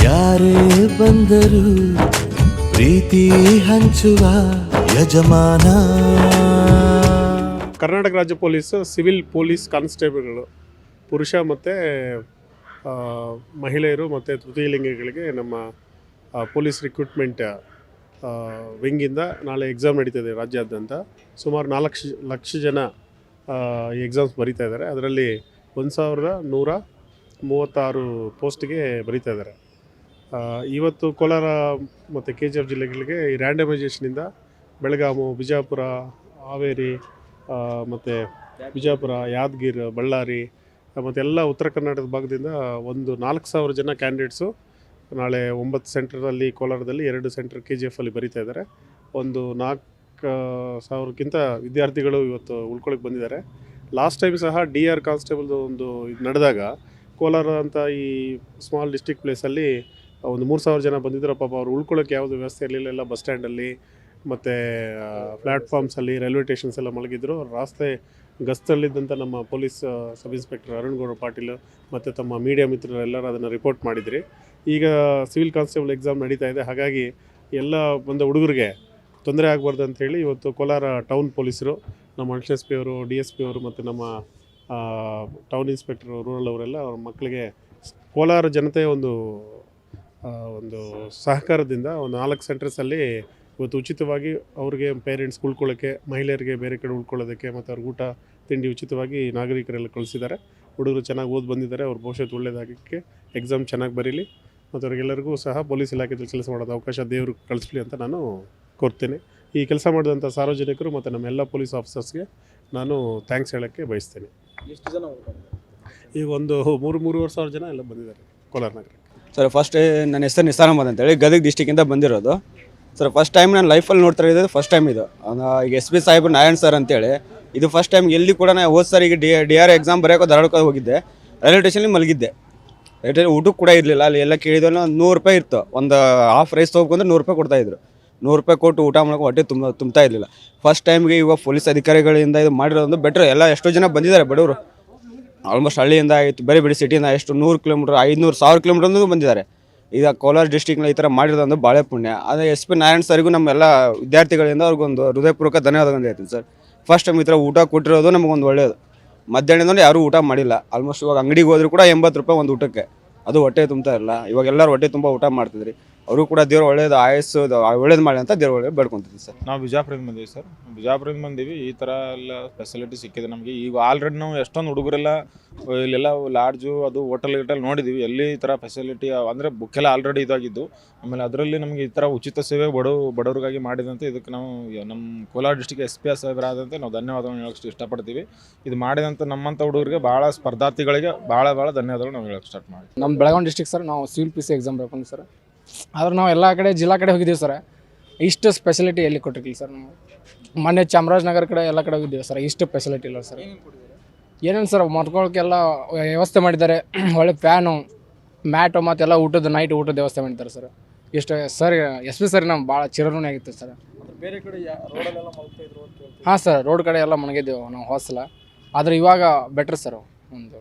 ಯಾರೇ ಬಂದರು ಪ್ರೀತಿ ಹಂಚುವ ಯಜಮಾನ. ಕರ್ನಾಟಕ ರಾಜ್ಯ ಪೊಲೀಸ್ ಸಿವಿಲ್ ಪೊಲೀಸ್ ಕಾನ್ಸ್ಟೇಬಲ್ಗಳು ಪುರುಷ ಮತ್ತು ಮಹಿಳೆಯರು ಮತ್ತು ತೃತೀಯ ಲಿಂಗಿಗಳಿಗೆ ನಮ್ಮ ಪೊಲೀಸ್ ರಿಕ್ರೂಟ್ಮೆಂಟ್ ವಿಂಗಿಂದ ನಾಳೆ ಎಕ್ಸಾಮ್ ನಡೀತಿದೆ ರಾಜ್ಯಾದ್ಯಂತ. ಸುಮಾರು 4 ಲಕ್ಷ ಜನ ಈ ಎಕ್ಸಾಮ್ಸ್ ಬರೀತಾ ಇದ್ದಾರೆ. ಅದರಲ್ಲಿ 1136 ಪೋಸ್ಟ್ಗೆ ಬರೀತಾ ಇದ್ದಾರೆ. ಇವತ್ತು ಕೋಲಾರ ಮತ್ತು KGF ಜಿಲ್ಲೆಗಳಿಗೆ ಈ ರ್ಯಾಂಡಮೈಸೇಷನಿಂದ ಬೆಳಗಾವಿ, ಬಿಜಾಪುರ, ಹಾವೇರಿ ಮತ್ತು ಬಿಜಾಪುರ, ಯಾದಗಿರಿ, ಬಳ್ಳಾರಿ ಮತ್ತು ಎಲ್ಲ ಉತ್ತರ ಕರ್ನಾಟಕದ ಭಾಗದಿಂದ ಒಂದು 4000 ಜನ ಕ್ಯಾಂಡಿಡೇಟ್ಸು ನಾಳೆ 9 ಸೆಂಟ್ರಲ್ಲಿ ಕೋಲಾರದಲ್ಲಿ 2 ಸೆಂಟ್ರ್ KGFಲ್ಲಿ ಬರೀತಾ ಇದ್ದಾರೆ. ಒಂದು 4000ಕ್ಕಿಂತ ವಿದ್ಯಾರ್ಥಿಗಳು ಇವತ್ತು ಉಳ್ಕೊಳ್ಳೋಕೆ ಬಂದಿದ್ದಾರೆ. ಲಾಸ್ಟ್ ಟೈಮ್ ಸಹ DR ಕಾನ್ಸ್ಟೇಬಲ್ದು ಒಂದು ಇದು ನಡೆದಾಗ ಕೋಲಾರ ಅಂತ ಈ ಸ್ಮಾಲ್ ಡಿಸ್ಟ್ರಿಕ್ಟ್ ಪ್ಲೇಸಲ್ಲಿ ಒಂದು 3000 ಜನ ಬಂದಿದ್ದರು. ಪಾಪ ಅವ್ರು ಉಳ್ಕೊಳ್ಳೋಕ್ಕೆ ಯಾವುದೇ ವ್ಯವಸ್ಥೆ ಇರಲಿಲ್ಲ. ಎಲ್ಲ ಬಸ್ ಸ್ಟ್ಯಾಂಡಲ್ಲಿ ಮತ್ತು ಪ್ಲ್ಯಾಟ್ಫಾರ್ಮ್ಸಲ್ಲಿ, ರೈಲ್ವೆ ಸ್ಟೇಷನ್ಸ್ ಎಲ್ಲ ಮಲಗಿದ್ರು. ರಾಸ್ತೆ ಗಸ್ತಲ್ಲಿದ್ದಂಥ ನಮ್ಮ police sub inspector Arun Gowda Patil ಮತ್ತು ತಮ್ಮ ಮೀಡಿಯಾ ಮಿತ್ರರು ಎಲ್ಲರೂ ಅದನ್ನು ರಿಪೋರ್ಟ್ ಮಾಡಿದ್ರಿ. ಈಗ ಸಿವಿಲ್ ಕಾನ್ಸ್ಟೇಬಲ್ ಎಕ್ಸಾಮ್ ನಡೀತಾ ಇದೆ. ಹಾಗಾಗಿ ಎಲ್ಲ ಬಂದ ಹುಡುಗರಿಗೆ ತೊಂದರೆ ಆಗಬಾರ್ದು ಅಂಥೇಳಿ ಇವತ್ತು ಕೋಲಾರ ಟೌನ್ ಪೊಲೀಸರು, ನಮ್ಮ SSP ಅವರು, DSP ಅವರು ಮತ್ತು ನಮ್ಮ ಟೌನ್ ಇನ್ಸ್ಪೆಕ್ಟರ್ ರೂರಲ್ ಅವರೆಲ್ಲ ಅವ್ರ ಮಕ್ಕಳಿಗೆ ಕೋಲಾರ ಜನತೆಯ ಒಂದು ಸಹಕಾರದಿಂದ ಒಂದು 4 ಸೆಂಟರ್ಸಲ್ಲಿ ಇವತ್ತು ಉಚಿತವಾಗಿ ಅವ್ರಿಗೆ ಪೇರೆಂಟ್ಸ್ ಉಳ್ಕೊಳ್ಳೋಕ್ಕೆ, ಮಹಿಳೆಯರಿಗೆ ಬೇರೆ ಕಡೆ ಉಳ್ಕೊಳ್ಳೋದಕ್ಕೆ ಮತ್ತು ಅವ್ರಿಗೆ ಊಟ ತಿಂಡಿ ಉಚಿತವಾಗಿ ನಾಗರಿಕರೆಲ್ಲ ಕಳಿಸಿದ್ದಾರೆ. ಹುಡುಗರು ಚೆನ್ನಾಗಿ ಓದಿ ಬಂದಿದ್ದಾರೆ. ಅವ್ರ ಭವಿಷ್ಯತ್ತು ಒಳ್ಳೆಯದಾಗಕ್ಕೆ ಎಕ್ಸಾಮ್ ಚೆನ್ನಾಗಿ ಬರೀಲಿ ಮತ್ತು ಅವ್ರಿಗೆಲ್ಲರಿಗೂ ಸಹ ಪೊಲೀಸ್ ಇಲಾಖೆಯಲ್ಲಿ ಕೆಲಸ ಮಾಡೋದು ಅವಕಾಶ ದೇವರು ಕಳಿಸ್ಲಿ ಅಂತ ನಾನು ಕೋರ್ತೇನೆ. ಈ ಕೆಲಸ ಮಾಡಿದಂಥ ಸಾರ್ವಜನಿಕರು ಮತ್ತು ನಮ್ಮ ಎಲ್ಲ ಪೊಲೀಸ್ ಆಫೀಸರ್ಸ್ಗೆ ನಾನು ಥ್ಯಾಂಕ್ಸ್ ಹೇಳೋಕ್ಕೆ ಬಯಸ್ತೇನೆ. ಎಷ್ಟು ಜನ ಈಗ ಒಂದು 3-3.5 ಸಾವಿರ ಜನ ಎಲ್ಲ ಬಂದಿದ್ದಾರೆ ಕೋಲಾರ ನಗರಕ್ಕೆ. ಸರ್, ಫಸ್ಟ್ ನನ್ನ ಹೆಸರು ನಿಸಾರ್ ಅಹಮದ್ ಅಂತೇಳಿ ಗದಗ ಡಿಸ್ಟಿಕ್ಕಿಂದ ಬಂದಿರೋದು. ಸರ್, ಫಸ್ಟ್ ಟೈಮ್ ನಾನು ಲೈಫಲ್ಲಿ ನೋಡ್ತಾ ಇರೋದು ಫಸ್ಟ್ ಟೈಮ್ ಇದು. ಈಗ SP ಸಾಹೇಬ್ ನಾರಾಯಣ್ ಸರ್ ಅಂತೇಳಿ ಇದು ಫಸ್ಟ್ ಟೈಮ್. ಎಲ್ಲಿ ಕೂಡ ನಾನು ಹೋದ ಸರ್ ಈಗ DR ಎಕ್ಸಾಮ್ ಬರೆಯೋಕೆ ಧಾರವಾಡಕ್ಕೆ ಹೋಗಿದ್ದೆ. ರೈಲ್ವೆ ಸ್ಟೇಷನಲ್ಲಿ ಮಲಗಿದ್ದೆ. ರೈಲ್ವೆ ಊಟಕ್ಕೆ ಕೂಡ ಇರಲಿಲ್ಲ. ಅಲ್ಲಿ ಎಲ್ಲ ಕೇಳಿದ್ರೆ $100 ಇತ್ತು. ಒಂದು ಹಾಫ್ ರೈಸ್ ತೊಗೊಂಡ್ರೆ $100 ಕೊಡ್ತಾಯಿದ್ರು. $100 ಕೊಟ್ಟು ಊಟ ಮಾಡೋಕೆ ಹೊಟ್ಟೆ ತುಂಬ್ತಾ ಇರಲಿಲ್ಲ. ಫಸ್ಟ್ ಟೈಮ್ಗೆ ಇವಾಗ ಪೊಲೀಸ್ ಅಧಿಕಾರಿಗಳಿಂದ ಇದು ಮಾಡಿರೋದು ಬೆಟ್ರ್. ಎಲ್ಲ ಎಷ್ಟೋ ಜನ ಬಂದಿದ್ದಾರೆ ಬಡವರು. ಆಲ್ಮೋಸ್ಟ್ ಹಳ್ಳಿಯಿಂದ ಆಯಿತು, ಬೇರೆ ಬೇರೆ ಸಿಟಿಯಿಂದ ಎಷ್ಟು 100 ಕಿಲೋಮೀಟ್ರ್, 500-1000 ಕಿಲೋಮೀಟ್ರ್ ಬಂದಿದ್ದಾರೆ. ಈಗ ಕೋಲಾರ ಡಿಸ್ಟಿಕ್ನಲ್ಲಿ ಈ ಥರ ಮಾಡಿರೋದು ಭಾಳ ಪುಣ್ಯ. ಅದೇ SP ನಾರಾಯಣ್ ಸರ್ಗೂ ನಮ್ಮೆಲ್ಲ ವಿದ್ಯಾರ್ಥಿಗಳಿಂದ ಅವ್ರಿಗೊಂದು ಹೃದಯಪೂರ್ವಕ ಧನ್ಯವಾದಗಳು ಹೇಳ್ತೀನಿ ಸರ್. ಫಸ್ಟ್ ಟೈಮ್ ಈ ಥರ ಊಟ ಕೊಟ್ಟಿರೋದು ನಮಗೊಂದು ಒಳ್ಳೆಯದು. ಮಧ್ಯಾಹ್ನದಲ್ಲಿ ಯಾರೂ ಊಟ ಮಾಡಿಲ್ಲ. ಆಲ್ಮೋಸ್ಟ್ ಇವಾಗ ಅಂಗಡಿಗೆ ಹೋದರೂ ಕೂಡ $80 ಒಂದು ಊಟಕ್ಕೆ. ಅದು ಹೊಟ್ಟೆ ತುಂಬ್ತಾ ಇರಲ್ಲ. ಇವಾಗ ಎಲ್ಲರೂ ಹೊಟ್ಟೆ ತುಂಬ ಊಟ ಮಾಡ್ತಿದ್ರಿ. ಅವರು ಕೂಡ ದೇವ್ರು ಒಳ್ಳೇದು ಆಯಸ್ಸು ಒಳ್ಳೇದು ಮಾಡಿ ಅಂತ ದೇವ್ರು ಒಳ್ಳೇದು ಬೇಡ್ಕೊತೀವಿ ಸರ್. ನಾವು ಬಿಜಾಪುರದಿಂದ ಬಂದೀವಿ ಸರ್. ಬಿಜಾಪುರದಿಂದ ಬಂದೀವಿ. ಈ ಥರ ಎಲ್ಲ ಫೆಸಿಲಿಟಿ ಸಿಕ್ಕಿದೆ ನಮಗೆ. ಈಗ ಆಲ್ರೆಡಿ ನಾವು ಎಷ್ಟೊಂದು ಹುಡುಗರೆಲ್ಲ ಇಲ್ಲೆಲ್ಲ ಲಾಡ್ಜು ಅದು ಹೋಟೆಲ್ ನೋಡಿದ್ದೀವಿ. ಎಲ್ಲಿ ಈ ಥರ ಫೆಸಿಲಿಟಿ ಅಂದರೆ ಬುಕ್ಕೆಲ್ಲ ಆಲ್ರೆಡಿ ಇದಾಗಿದ್ದು. ಆಮೇಲೆ ಅದರಲ್ಲಿ ನಮಗೆ ಈ ಥರ ಉಚಿತ ಸೇವೆ ಬಡವರಿಗಾಗಿ ಮಾಡಿದಂತೆ ಇದಕ್ಕೆ ನಾವು ನಮ್ಮ ಕೋಲಾರ ಡಿಸ್ಟಿಕ್ SP ಸಾಹೇಬರಾದಂತೆ ನಾವು ಧನ್ಯವಾದಗಳು ಹೇಳೋಕ್ಕೆ ಇಷ್ಟಪಡ್ತೀವಿ. ಇದು ಮಾಡಿದಂಥ ನಮ್ಮಂಥ ಹುಡುಗರಿಗೆ ಭಾಳ ಸ್ಪರ್ಧಾರ್ಥಿಗಳಿಗೆ ಭಾಳ ಧನ್ಯವಾದಗಳು ನಾವು ಹೇಳೋಕ್ಕೆ ಸ್ಟಾರ್ಟ್ ಮಾಡಿ. ನಮ್ಮ ಬೆಳಗಾವಿ ಡಿಸ್ಟಿಕ್ ಸರ್, ನಾವು ಸಿವಿಲ್ PC ಎಕ್ಸಾಮ್ ಬರ್ಕೊಂಡು ಸರ್. ಆದ್ರೆ ನಾವು ಎಲ್ಲ ಕಡೆ ಜಿಲ್ಲಾ ಕಡೆ ಹೋಗಿದ್ದೀವಿ ಸರ್. ಇಷ್ಟು ಸ್ಪೆಷಾಲಿಟಿ ಎಲ್ಲಿ ಕೊಟ್ಟಿರ್ಲಿಲ್ಲ ಸರ್. ನಾವು ಮೊನ್ನೆ ಚಾಮರಾಜನಗರ ಕಡೆ ಎಲ್ಲ ಕಡೆ ಹೋಗಿದ್ದೀವಿ ಸರ್. ಇಷ್ಟು ಫೆಸಿಲಿಟಿ ಇಲ್ಲ ಸರ್. ಏನೇನು ಸರ್ ಮರ್ಕೊಳ್ಳೋಕ್ಕೆಲ್ಲ ವ್ಯವಸ್ಥೆ ಮಾಡಿದ್ದಾರೆ. ಒಳ್ಳೆ ಫ್ಯಾನು, ಮ್ಯಾಟು ಮತ್ತೆಲ್ಲ ನೈಟ್ ಊಟದ ವ್ಯವಸ್ಥೆ ಮಾಡಿದ್ದಾರೆ ಸರ್. ಇಷ್ಟು ಸರ್ SP ಸರ್ ನಮ್ಗೆ ಭಾಳ ಚಿರಋಣಿ ಆಗಿತ್ತು ಸರ್. ಬೇರೆ ಕಡೆ ರೋಡಲ್ಲೆಲ್ಲ ಮಲ್ತಿದ್ರು. ಹಾಂ ಸರ್, ರೋಡ್ ಕಡೆ ಎಲ್ಲ ಮಣಗಿದ್ದೆವು ನಾವು ಹೊಸಲ. ಆದರೆ ಇವಾಗ ಬೆಟ್ರ್ ಸರ್. ಒಂದು